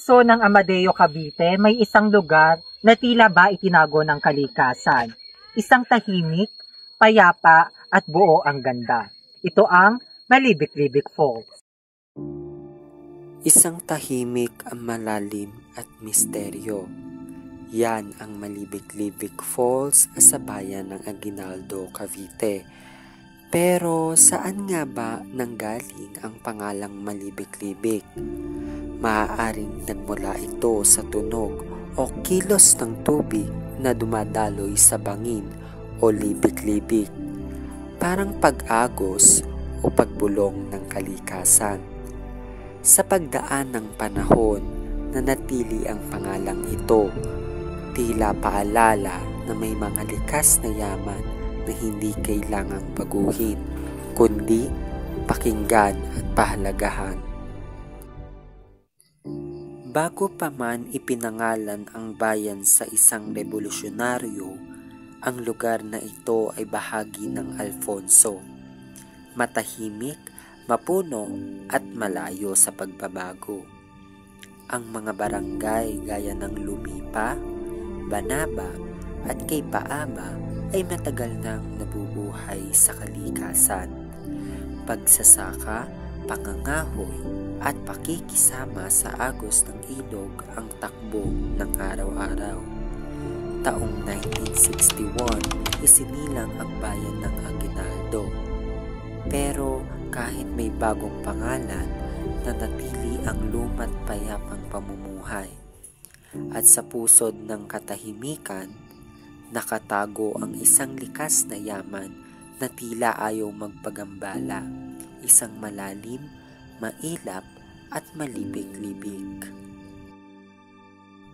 puso ng Amadeo, Cavite, may isang lugar na tila ba itinago ng kalikasan. Isang tahimik, payapa at buo ang ganda. Ito ang Malibik-Libik Falls. Isang tahimik, malalim at misteryo. Yan ang Malibik-Libik Falls sa bayan ng Aguinaldo, Cavite. Pero saan nga ba nanggaling ang pangalang Malibik-Libik? Maaaring nagmula ito sa tunog o kilos ng tubig na dumadaloy sa bangin o libik-libik, parang pag-agos o pagbulong ng kalikasan. Sa pagdaan ng panahon, nanatili ang pangalang ito, tila paalala na may mga likas na yaman na hindi kailangang baguhin, kundi pakinggan at pahalagahan. Bago pa man ipinangalan ang bayan sa isang revolusyonaryo, ang lugar na ito ay bahagi ng Alfonso. Matahimik, mapuno at malayo sa pagbabago. Ang mga barangay gaya ng Lumipa, Banaba at Kaypaaba ay matagal nang nabubuhay sa kalikasan. Pagsasaka, pangangahoy at pakikisama sa agos ng ilog ang takbo ng araw-araw. Taong 1961, isinilang ang bayan ng Aguinaldo. Pero kahit may bagong pangalan, nanatili ang luma't payapang pamumuhay. At sa pusod ng katahimikan, nakatago ang isang likas na yaman na tila ayaw magpagambala, isang malalim, mailap at malibig-libig.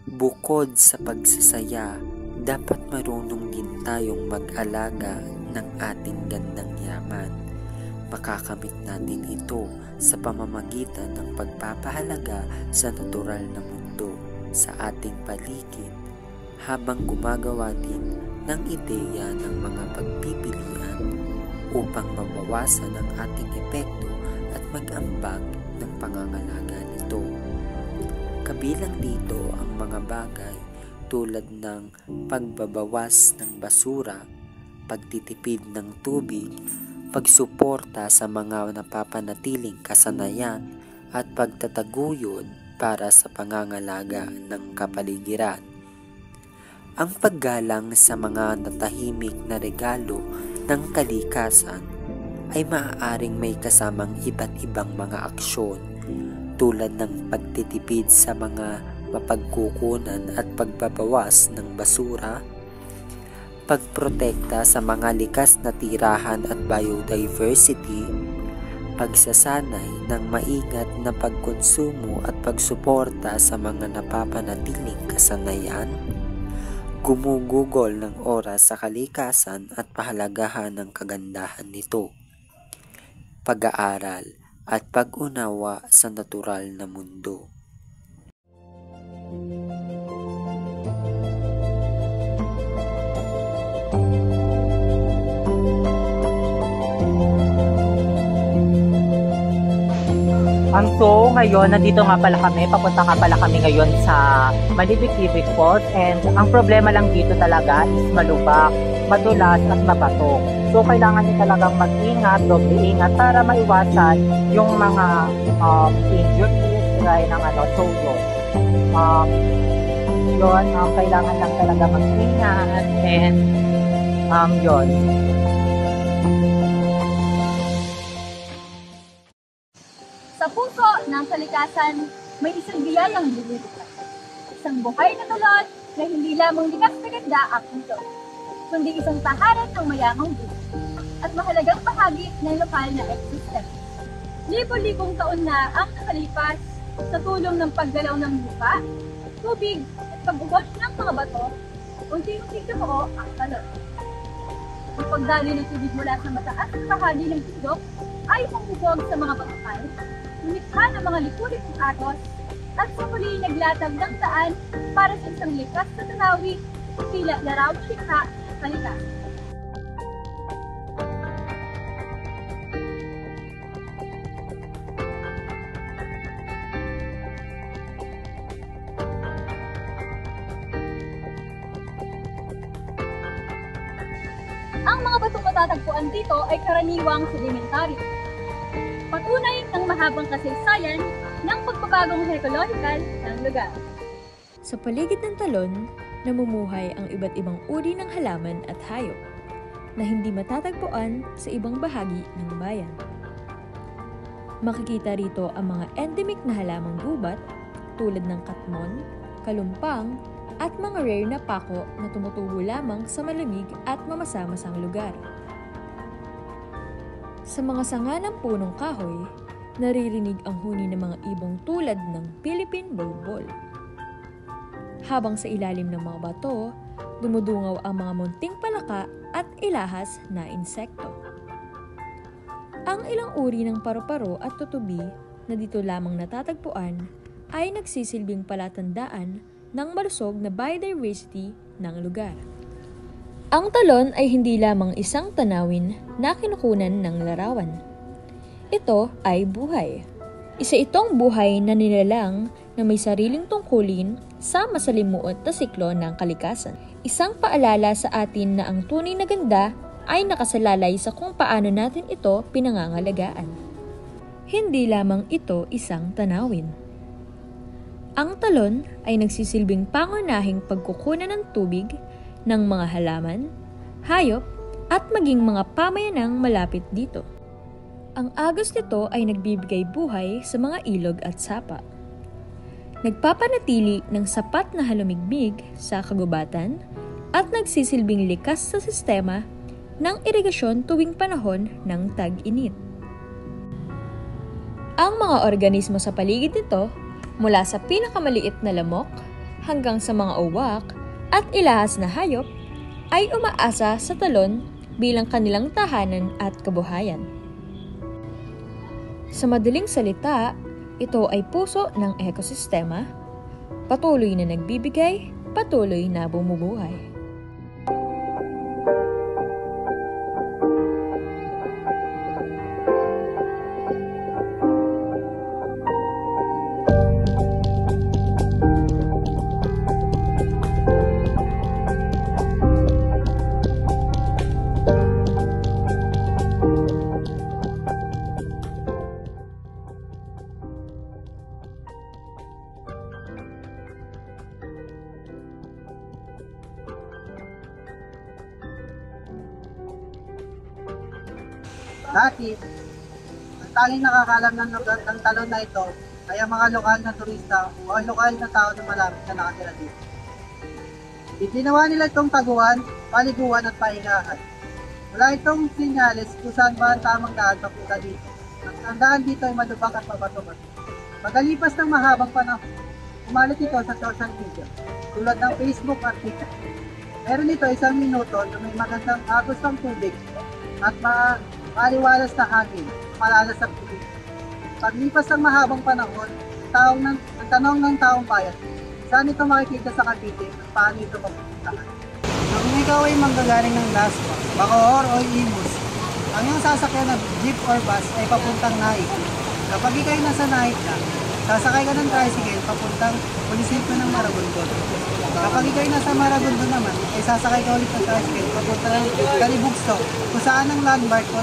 Bukod sa pagsasaya, dapat marunong din tayong mag-alaga ng ating gandang yaman. Makakamit natin ito sa pamamagitan ng pagpapahalaga sa natural na mundo, sa ating paligid, habang gumagawa din ng ideya ng mga pagpipilian upang mabawasan ang ating epekto at mag-ambag ng pangangalaga nito. Kabilang dito ang mga bagay tulad ng pagbabawas ng basura, pagtitipid ng tubig, pagsuporta sa mga napapanatiling kasanayan at pagtataguyod para sa pangangalaga ng kapaligiran. Ang paggalang sa mga natahimik na regalo ng kalikasan ay maaaring may kasamang iba't ibang mga aksyon tulad ng pagtitipid sa mga mapagkukunan at pagbabawas ng basura, pagprotekta sa mga likas na tirahan at biodiversity, pagsasanay ng maingat na pagkonsumo at pagsuporta sa mga napapanatiling kasanayan, gumugugol ng oras sa kalikasan at pahalagahan ng kagandahan nito, pag-aaral at pag-unawa sa natural na mundo. So ngayon, nandito nga pala kami, papunta nga pala kami ngayon sa Malibik-Libik Falls, and ang problema lang dito talaga is malubak, madulas at mabato. So kailangan nyo talagang mag-ingat, doble ingat para maiwasan yung mga injuries gaya ng soyo. Kailangan lang talaga mag-ingat, and yun. Sa puso ng kalikasan, may isang biyalang lumilipad. Isang buhay na tulad na hindi lamang likas na ganda ang puso, kundi isang tahanan ng mayamang buhay at mahalagang bahagi ng lokal na ekosistema. Libo-libong taon na ang nakalipas sa tulong ng paggalaw ng lupa, tubig at pag-ugos ng mga bato, unti-unting dumuo ang talon. Ang pagdaloy ng tubig mula sa mataas na bahagi ng bundok ay humubog sa mga bakal, lumikha ng mga lipulit ng atos, at sa muli naglatag ng daan para sa isang likas na tanawin tila laraw sikha ng kalikasan. Ang mga batong matatagpuan dito ay karaniwang sedimentary. Patunay ng mahabang kasaysayan ng pagbabagong ekologikal ng lugar. Sa paligid ng talon, namumuhay ang iba't ibang uri ng halaman at hayop na hindi matatagpuan sa ibang bahagi ng bayan. Makikita rito ang mga endemic na halamang gubat tulad ng katmon, kalumpang, at mga rare na pako na tumutubo lamang sa malamig at mamasa-masang lugar. Sa mga sanga ng punong kahoy, naririnig ang huni ng mga ibong tulad ng Philippine bulbul. Habang sa ilalim ng mga bato, dumudungaw ang mga munting palaka at ilahas na insekto. Ang ilang uri ng paru-paro at tutubi na dito lamang natatagpuan ay nagsisilbing palatandaan ng malusog na biodiversity ng lugar. Ang talon ay hindi lamang isang tanawin na kinukunan ng larawan. Ito ay buhay. Isa itong buhay na nilalang na may sariling tungkulin sa masalimuot na siklo ng kalikasan. Isang paalala sa atin na ang tunay na ganda ay nakasalalay sa kung paano natin ito pinangangalagaan. Hindi lamang ito isang tanawin. Ang talon ay nagsisilbing pangunahing pagkukunan ng tubig ng mga halaman, hayop, at maging mga pamayanang malapit dito. Ang agos nito ay nagbibigay buhay sa mga ilog at sapa. Nagpapanatili ng sapat na halumigmig sa kagubatan at nagsisilbing likas sa sistema ng irigasyon tuwing panahon ng tag-init. Ang mga organismo sa paligid nito, mula sa pinakamaliit na lamok hanggang sa mga uwak at ilahas na hayop, ay umaasa sa talon bilang kanilang tahanan at kabuhayan. Sa madaling salita, ito ay puso ng ekosistema, patuloy na nagbibigay, patuloy na bumubuhay. Dati, ang tanging nakakalam ng lugar ng talon na ito ay ang mga lokal na turista o ang lokal na tao na malapit na nakatira dito. Ginawa nila itong taguan, paliguan at pahingahan. Wala itong sinyales kung saan ba ang tamang daan papunta dito. Ang daan dito ay madubak at mabato-bato. Pagkalipas ng mahabang panahon, umalit ito sa social media tulad ng Facebook at Twitter. Meron ito 1 minuto na may magandang agos ng tubig at maliwalas na hangin, malalas sa tubig. Paglipas ng mahabang panahon, ang tanong ng taong bayan, saan ito makikita sa Cavite at paano ito mapupuntahan? Kung ikaw ay manggagaling ng Laspa, Bacoor o Imus, ang iyong sasakyan na jeep or bus ay papuntang Naik. Kapag ikaw ay nasa Naik na, sasakay ka ng tricycle papuntang munisipyo ng Maragondon. Kapag ikaw ay nasa Maragondon naman, ay sasakay ka ulit ng tricycle papuntang Calibugsto, kung saan ang landmark o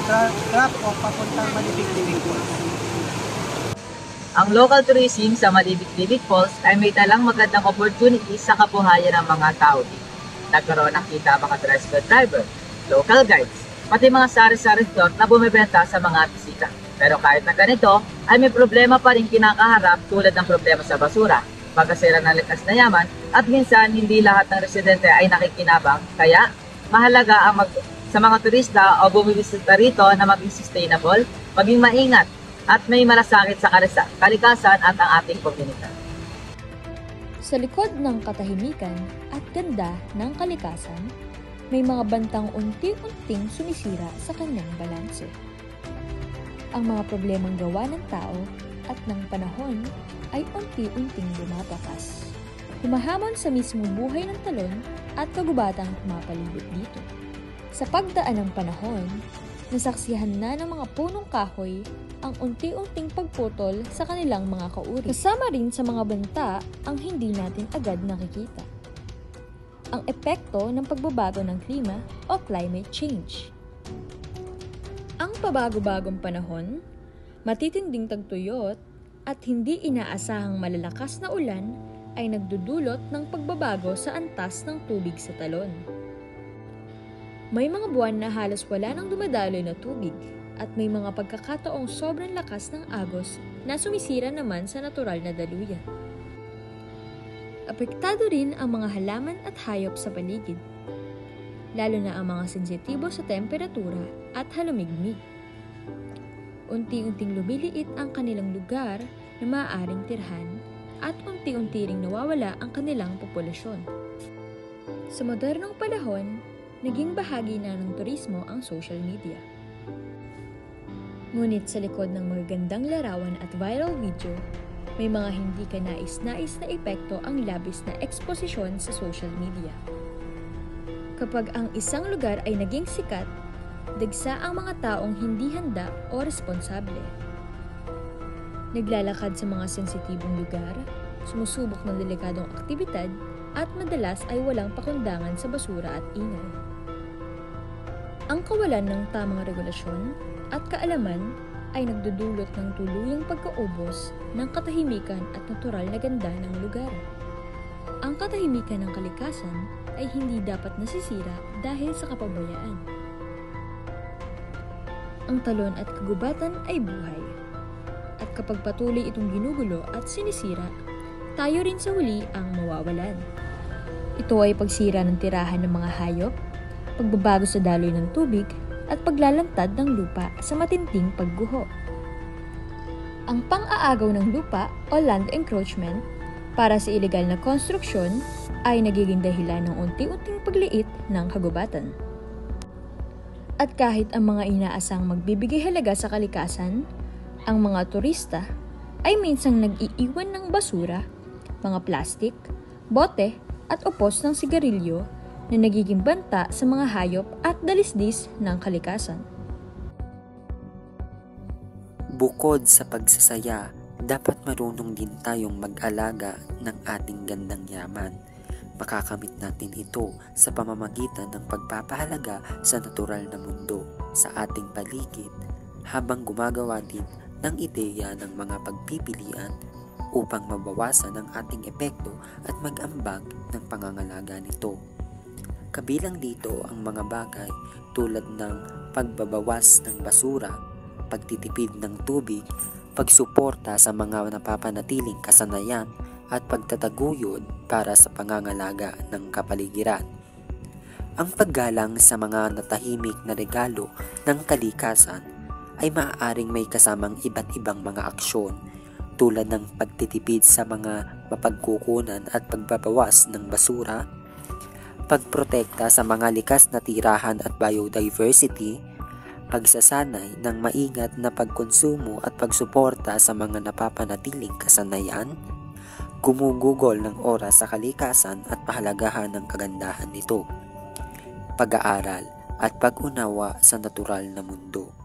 drop-off papuntang Malibig-Libig Falls. Ang local tourism sa Malibig-Libig Falls ay may dalang magandang opportunity sa kabuhayan ng mga tao dito. Nagkaroon ng kita mga tricycle driver, local guides, pati mga sari-sari store na bumibenta sa mga bisita. Pero kahit na ganito, ay may problema pa rin kinakaharap tulad ng problema sa basura, pagkasira ng likas na yaman, at minsan hindi lahat ng residente ay nakikinabang, kaya mahalaga ang sa mga turista o bumibisita rito na maging sustainable, maging maingat, at may malasakit sa kalikasan at ang ating komunidad. Sa likod ng katahimikan at ganda ng kalikasan, may mga bantang unti-unting sumisira sa kanyang balanse. Ang mga problemang gawa ng tao at ng panahon ay unti-unting bumabakas. Humahamon sa mismong buhay ng talon at kagubatang pumapalibot dito. Sa pagdaan ng panahon, nasaksihan na ng mga punong kahoy ang unti-unting pagputol sa kanilang mga kauri. Kasama rin sa mga banta ang hindi natin agad nakikita. ang epekto ng pagbabago ng klima o climate change. Ang pabago-bagong panahon, matitinding tagtuyot at hindi inaasahang malalakas na ulan ay nagdudulot ng pagbabago sa antas ng tubig sa talon. May mga buwan na halos wala nang dumadaloy na tubig at may mga pagkakataong sobrang lakas ng agos na sumisira naman sa natural na daluyan. Apektado rin ang mga halaman at hayop sa paligid, lalo na ang mga sensitibo sa temperatura at halumigmig. Unti-unting lumiliit ang kanilang lugar na maaaring tirhan at unti-unti ring nawawala ang kanilang populasyon. Sa modernong panahon, naging bahagi na ng turismo ang social media. Ngunit sa likod ng magagandang larawan at viral video, may mga hindi ka nais-nais na epekto ang labis na eksposisyon sa social media. Kapag ang isang lugar ay naging sikat, dagsa ang mga taong hindi handa o responsable. Naglalakad sa mga sensitibong lugar, sumusubok ng delikadong aktibidad, at madalas ay walang pakundangan sa basura at ingay. Ang kawalan ng tamang regulasyon at kaalaman ay nagdudulot ng tuluyang pagkaubos ng katahimikan at natural na ganda ng lugar. Ang katahimikan ng kalikasan ay hindi dapat nasisira dahil sa kapabayaan. Ang talon at kagubatan ay buhay. At kapag patuloy itong ginugulo at sinisira, tayo rin sa huli ang mawawalan. Ito ay pagsira ng tirahan ng mga hayop, pagbabago sa daloy ng tubig, at paglalantad ng lupa sa matinding pagguho. Ang pang-aagaw ng lupa o land encroachment para sa ilegal na konstruksyon ay nagiging dahilan ng unti-unting pagliit ng kagubatan. At kahit ang mga inaasang magbibigay halaga sa kalikasan, ang mga turista ay minsang nag-iiwan ng basura, mga plastik, bote at upos ng sigarilyo na nagiging banta sa mga hayop at dalisdis ng kalikasan. Bukod sa pagsasaya, dapat marunong din tayong mag-alaga ng ating gandang yaman. Makakamit natin ito sa pamamagitan ng pagpapahalaga sa natural na mundo sa ating paligid habang gumagawa din ng ideya ng mga pagpipilian upang mabawasan ang ating epekto at mag-ambag ng pangangalaga nito. Kabilang dito ang mga bagay tulad ng pagbabawas ng basura, pagtitipid ng tubig, pagsuporta sa mga napapanatiling kasanayan at pagtataguyod para sa pangangalaga ng kapaligiran. Ang paggalang sa mga natahimik na regalo ng kalikasan ay maaaring may kasamang iba't ibang mga aksyon tulad ng pagtitipid sa mga mapagkukunan at pagbabawas ng basura, pagprotekta sa mga likas na tirahan at biodiversity, pagsasanay ng maingat na pagkonsumo at pagsuporta sa mga napapanatiling kasanayan, gumugugol ng oras sa kalikasan at pahalagahan ng kagandahan nito, pag-aaral at pag-unawa sa natural na mundo.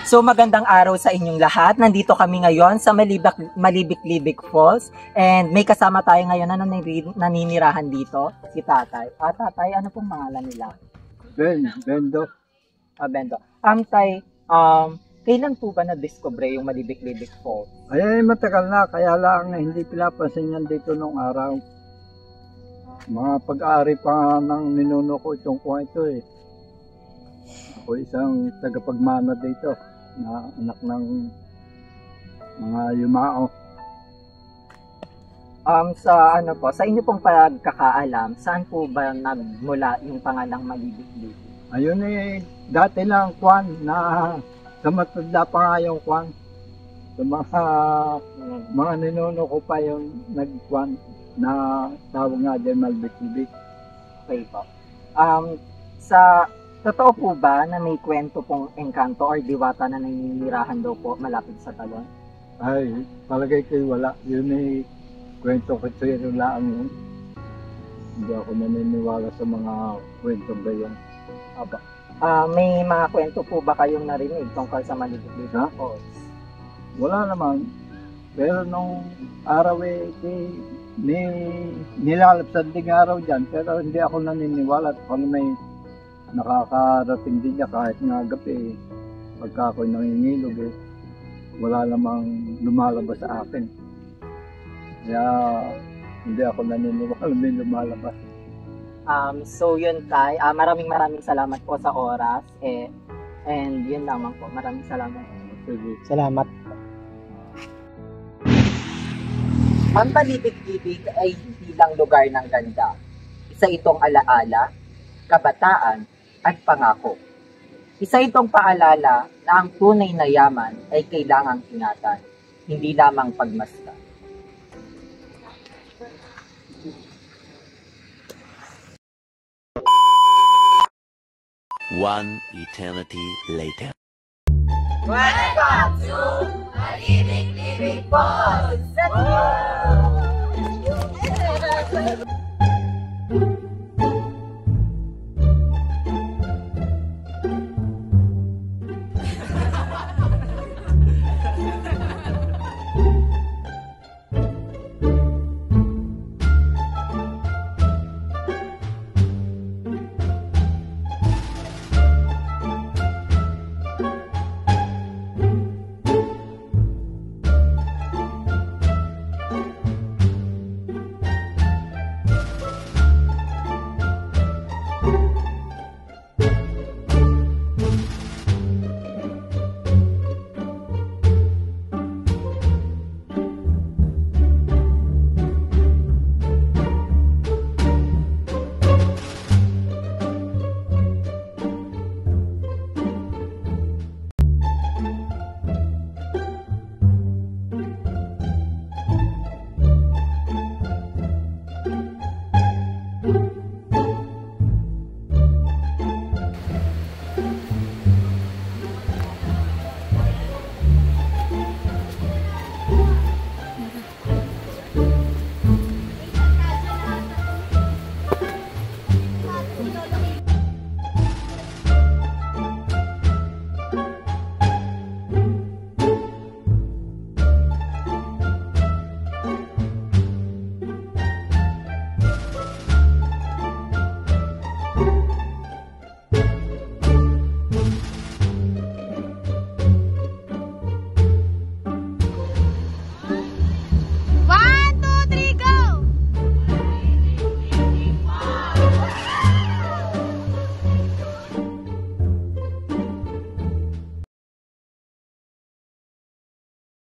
So magandang araw sa inyong lahat. Nandito kami ngayon sa Malibik-Libik Falls and may kasama tayo ngayon na naninirahan dito, si Tatay. Tatay, ano pong pangalan nila? Bendo. Bendo. Tay, kailan po ba na-discover yung Malibik-Libik Falls? Ay, matagal na. Kaya lang hindi pinapansin yan dito nung araw. Mga pag-aari pa ng ninuno ko itong kuha ito eh. Ako isang tagapagmana dito na anak ng mga yumao. Sa inyo pong pagkakaalam, saan po ba nagmula yung pangalang Malibik-Libik? Ayun eh, dati lang kwan na sa matanda pa nga yung kwan. Sa mga ninuno ko pa yung nagkwan na tawag nga din Malibik-Libik. Okay po. Totoo po ba na may kwento pong engkanto or diwata na naninirahan daw po malapit sa talon? Ay, palagay ko wala. Yun eh, kwento ko sa'yo lang yun. Hindi ako naniniwala sa mga kwento ba yun. Aba. May mga kwento po ba kayong narinig tungkol sa Malibik-Libik Falls? Wala naman. Pero nung araw eh, nilalapsan ding araw dyan. Pero hindi ako naniniwala. Kung may nakakarating din niya kahit nga gabi. Pagka ako'y nangingilog eh, wala namang lumalabas sa akin. Kaya hindi ako naniniwala may lumalabas. So yun Tay, maraming salamat po sa oras and yun lamang po. Maraming salamat. Sige. Salamat. Ang Malibik-Libik ay hindi lang lugar ng ganda. Isa itong alaala, kabataan, at pangako. Isa itong paalala na ang tunay na yaman ay kailangang ingatan, hindi lamang pagmasdan. One eternity later. Welcome to Malibik-Libik Falls!